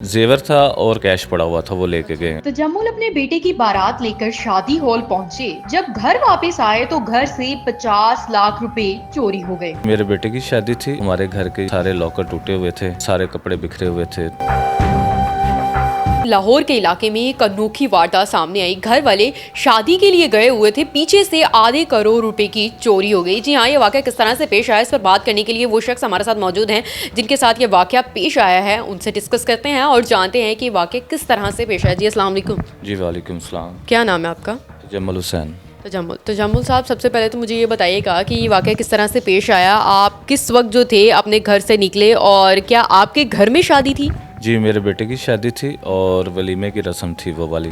जेवर था और कैश पड़ा हुआ था, वो लेके गए। तजम्मुल अपने बेटे की बारात लेकर शादी हॉल पहुंचे। जब घर वापस आए तो घर से 50 लाख रुपए चोरी हो गए। मेरे बेटे की शादी थी, हमारे घर के सारे लॉकर टूटे हुए थे, सारे कपड़े बिखरे हुए थे। लाहौर के इलाके में एक अनोखी वारदात सामने आई। घर वाले शादी के लिए गए हुए थे, पीछे से आधे करोड़ रुपए की चोरी हो गई। जी हाँ, ये वाकया किस तरह से पेश आया, इस पर बात करने के लिए वो शख्स हमारे साथ मौजूद हैं जिनके साथ ये वाकया पेश आया है। उनसे डिस्कस करते हैं और जानते हैं कि वाकया किस तरह से पेश आया। जी अस्सलाम वालेकुम। जी वालेकुम सलाम। क्या नाम है आपका? जमल हुसैन। तजम्मुल साहब, सबसे पहले तो मुझे ये बताइएगा कि ये वाकया किस तरह से पेश आया। आप किस वक्त जो थे अपने घर से निकले और क्या आपके घर में शादी थी? जी मेरे बेटे की शादी थी और वलीमे की रस्म थी वो वाली।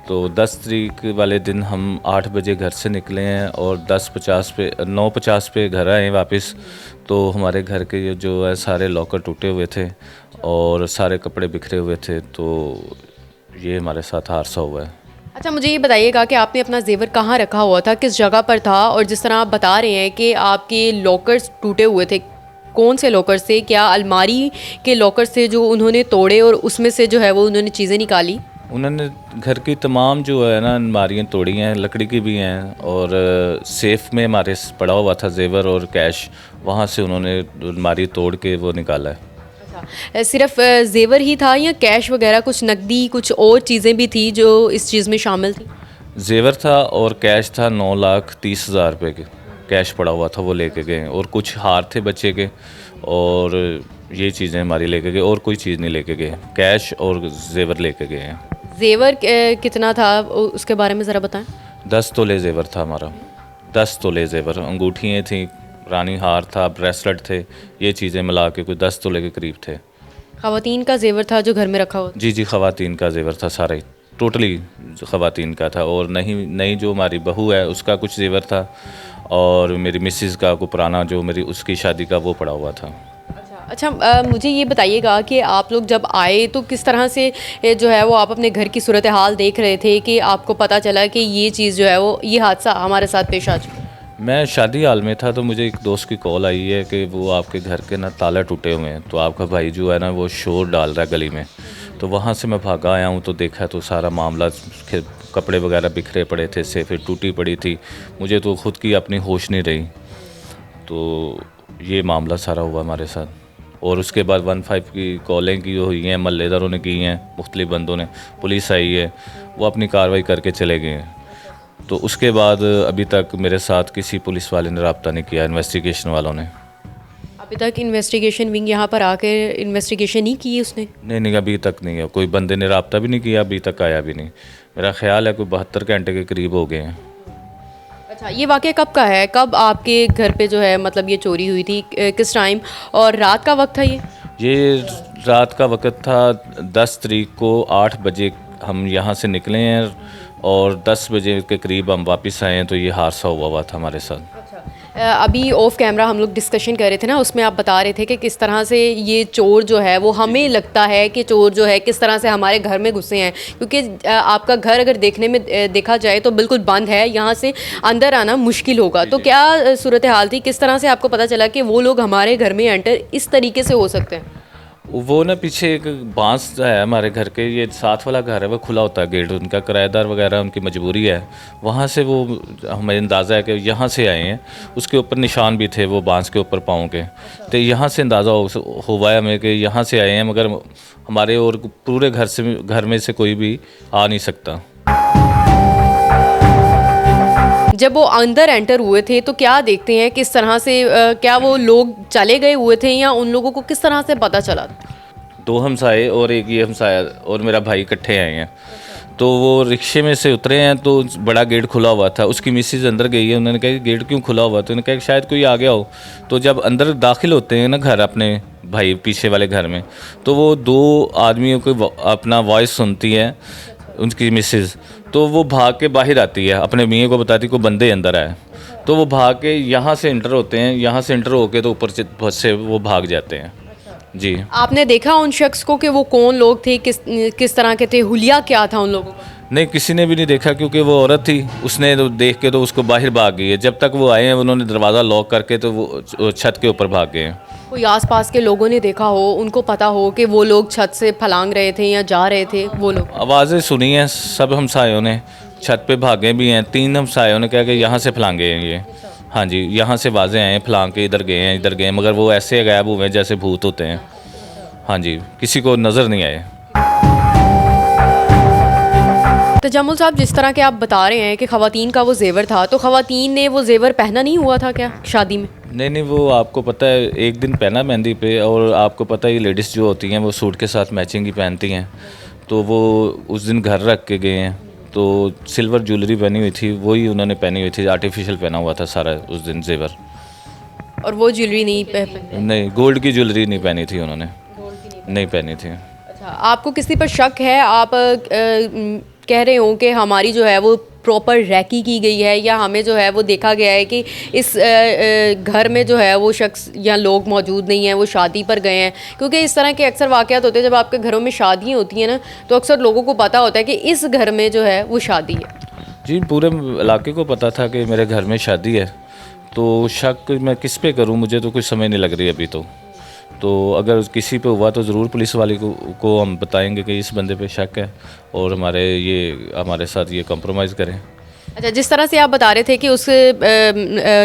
तो 10 तारीख वाले दिन हम 8 बजे घर से निकले हैं और 9:50 पे घर आए वापस। तो हमारे घर के ये जो है सारे लॉकर टूटे हुए थे और सारे कपड़े बिखरे हुए थे। तो ये हमारे साथ हादसा हुआ है। अच्छा, मुझे ये बताइएगा कि आपने अपना जेवर कहाँ रखा हुआ था, किस जगह पर था? और जिस तरह आप बता रहे हैं कि आपके लॉकर्स टूटे हुए थे, कौन से लॉकर से? क्या अलमारी के लॉकर से जो उन्होंने तोड़े और उसमें से जो है वो उन्होंने चीज़ें निकाली? उन्होंने घर की तमाम जो है ना अलमारियाँ तोड़ी हैं, लकड़ी की भी हैं और सेफ़ में हमारे पड़ा हुआ था जेवर और कैश, वहाँ से उन्होंने अलमारी तोड़ के वो निकाला है। अच्छा, सिर्फ जेवर ही था या कैश वगैरह कुछ नकदी कुछ और चीज़ें भी थी जो इस चीज़ में शामिल थी? जेवर था और कैश था 9,30,000 रुपये के, कैश पड़ा हुआ था वो लेके गए और कुछ हार थे बच्चे के और ये चीज़ें हमारी लेके गए और कोई चीज़ नहीं लेके गए, कैश और जेवर लेके गए हैं। जेवर कितना था उसके बारे में ज़रा बताएं। 10 तोले जेवर था हमारा, 10 तोले जेवर, अंगूठियाँ थी, रानी हार था, ब्रेसलेट थे, ये चीज़ें मिला के कोई 10 तोले के करीब थे। ख़वातीन का जेवर था जो घर में रखा हुआ? जी ख़वातीन का जेवर था, सारा ही टोटली ख़वातीन का था। और नई जो हमारी बहू है उसका कुछ जेवर था और मेरी मिसेज़ का को पुराना जो मेरी उसकी शादी का वो पड़ा हुआ था। अच्छा, मुझे ये बताइएगा कि आप लोग जब आए तो किस तरह से जो है वो आप अपने घर की सूरत हाल देख रहे थे कि आपको पता चला कि ये चीज़ जो है वो ये हादसा हमारे साथ पेश आ चुका है? मैं शादी हाल में था तो मुझे एक दोस्त की कॉल आई है कि वो आपके घर के ना ताले टूटे हुए हैं, तो आपका भाई जो है ना वो शोर डाल रहा है गली में। तो वहाँ से मैं भागा आया हूँ तो देखा तो सारा मामला, कपड़े वगैरह बिखरे पड़े थे, सेफें टूटी पड़ी थी, मुझे तो ख़ुद की अपनी होश नहीं रही। तो ये मामला सारा हुआ हमारे साथ। और उसके बाद 15 की कॉलें की हुई हैं, महल्लेदारों ने की हैं, मुख्तलिफ बंदों ने, पुलिस आई है, वो अपनी कार्रवाई करके चले गए हैं। तो उसके बाद अभी तक मेरे साथ किसी पुलिस वाले ने रब्ता नहीं किया, इन्वेस्टिगेशन वालों ने। अभी तक इन्वेस्टिगेशन विंग यहाँ पर आकर इन्वेस्टिगेशन नहीं की उसने? नहीं, अभी तक नहीं है, कोई बंदे ने रब्ता भी नहीं किया, अभी तक आया भी नहीं। मेरा ख्याल है कोई 72 घंटे के करीब हो गए हैं। अच्छा, ये वाक़या कब का है? कब आपके घर पे जो है मतलब ये चोरी हुई थी, किस टाइम और रात का वक्त था ये रात का वक्त था। 10 तारीख को 8 बजे हम यहाँ से निकले हैं और 10 बजे के करीब हम वापस आए हैं, तो ये हादसा हुआ था हमारे साथ। अभी ऑफ कैमरा हम लोग डिस्कशन कर रहे थे ना, उसमें आप बता रहे थे कि किस तरह से ये चोर जो है वो, हमें लगता है कि चोर जो है किस तरह से हमारे घर में घुसे हैं, क्योंकि आपका घर अगर देखने में देखा जाए तो बिल्कुल बंद है, यहाँ से अंदर आना मुश्किल होगा। तो क्या सूरत हाल थी, किस तरह से आपको पता चला कि वो लोग हमारे घर में एंटर इस तरीके से हो सकते हैं? वो ना पीछे एक बांस है हमारे घर के, ये साथ वाला घर है, वो खुला होता है गेट, उनका किराएदार वगैरह उनकी मजबूरी है, वहाँ से वो हमें अंदाज़ा है कि यहाँ से आए हैं। उसके ऊपर निशान भी थे वो बांस के ऊपर पाँव के, तो यहाँ से अंदाज़ा हुआ है हमें कि यहाँ से आए हैं, मगर हमारे और पूरे घर में से कोई भी आ नहीं सकता। जब वो अंदर एंटर हुए थे तो क्या देखते हैं, किस तरह से क्या वो लोग चले गए हुए थे या उन लोगों को किस तरह से पता चला? 2 हमसाए और एक ये हमसाया और मेरा भाई इकट्ठे आए हैं। तो वो रिक्शे में से उतरे हैं तो बड़ा गेट खुला हुआ था, उसकी मिसेज अंदर गई है, उन्होंने कहा कि गेट क्यों खुला हुआ? तो उन्होंने कहा कि शायद कोई आ गया हो। तो जब अंदर दाखिल होते हैं ना घर अपने भाई पीछे वाले घर में, तो वो 2 आदमियों को अपना वॉइस सुनती है उनकी मिसेज, तो वो भाग के बाहर आती है, अपने मियाँ को बताती को बंदे अंदर आए। तो वो भाग के यहाँ से इंटर होते हैं, यहाँ से इंटर होके तो ऊपर से वो भाग जाते हैं। जी। आपने देखा उन शख्स को कि वो कौन लोग थे, किस तरह के थे, हुलिया क्या था उन लोगों का? नहीं, किसी ने भी नहीं देखा क्योंकि वो औरत थी, उसने तो देख के तो उसको बाहर भाग गई है। जब तक वो आए हैं उन्होंने दरवाज़ा लॉक करके तो वो छत के ऊपर भाग गए हैं। कोई आसपास के लोगों ने देखा हो, उनको पता हो कि वो लोग छत से फलांग रहे थे या जा रहे थे, वो लोग? आवाज़ें सुनी हैं सब हमसायों ने, छत पे भागे भी हैं, 3 हमसायों ने कहा कि यहाँ से फलांगे हैं ये। हाँ जी, यहाँ से आवाज़ें आए हैं फलांग के, इधर गए हैं इधर गए हैं, मगर वो ऐसे गायब हुए हैं जैसे भूत होते हैं। हाँ जी, किसी को नज़र नहीं आए। तजम्मुल साहब, जिस तरह के आप बता रहे हैं कि ख़वातीन का वो जेवर था, तो ख़वातीन ने वो जेवर पहना नहीं हुआ था क्या शादी में? नहीं, वो आपको पता है एक दिन पहना मेहंदी पे, और आपको पता है ये लेडीज़ जो होती हैं वो सूट के साथ मैचिंग ही पहनती हैं, तो वो उस दिन घर रख के गए हैं, तो सिल्वर ज्वेलरी पहनी हुई थी, वही उन्होंने पहनी हुई थी, आर्टिफिशियल पहना हुआ था सारा उस दिन जेवर। और वो ज्वेलरी नहीं नहीं, गोल्ड की ज्वेलरी नहीं पहनी थी उन्होंने, नहीं पहनी थी। अच्छा, आपको किसी पर शक है? आप कह रहे हो कि हमारी जो है वो प्रॉपर रैकी की गई है, या हमें जो है वो देखा गया है कि इस घर में जो है वो शख्स या लोग मौजूद नहीं हैं, वो शादी पर गए हैं? क्योंकि इस तरह के अक्सर वाक़यात होते हैं जब आपके घरों में शादियाँ होती हैं ना, तो अक्सर लोगों को पता होता है कि इस घर में जो है वो शादी है। जी, पूरे इलाके को पता था कि मेरे घर में शादी है, तो शक मैं किस पे करूं, मुझे तो कुछ समझ नहीं लग रही अभी तो अगर किसी पे हुआ तो ज़रूर पुलिस वाले को हम बताएंगे कि इस बंदे पे शक है, और हमारे साथ ये कॉम्प्रोमाइज़ करें। अच्छा, जिस तरह से आप बता रहे थे कि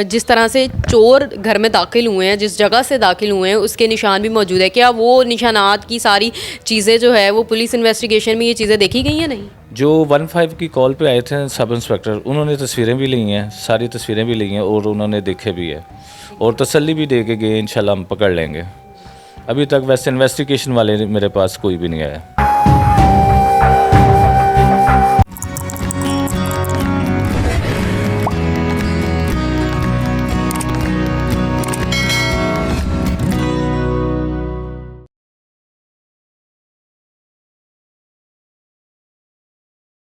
जिस तरह से चोर घर में दाखिल हुए हैं, जिस जगह से दाखिल हुए हैं, उसके निशान भी मौजूद है, क्या वो निशानात की सारी चीज़ें जो है वो पुलिस इन्वेस्टिगेशन में ये चीज़ें देखी गई हैं? नहीं, जो 15 की कॉल पे आए थे सब इंस्पेक्टर, उन्होंने तस्वीरें भी ली हैं, सारी तस्वीरें भी ली हैं, और उन्होंने देखे भी है, और तसल्ली भी दे के गए इंशाल्लाह हम पकड़ लेंगे। अभी तक वैसे इन्वेस्टिगेशन वाले मेरे पास कोई भी नहीं आया।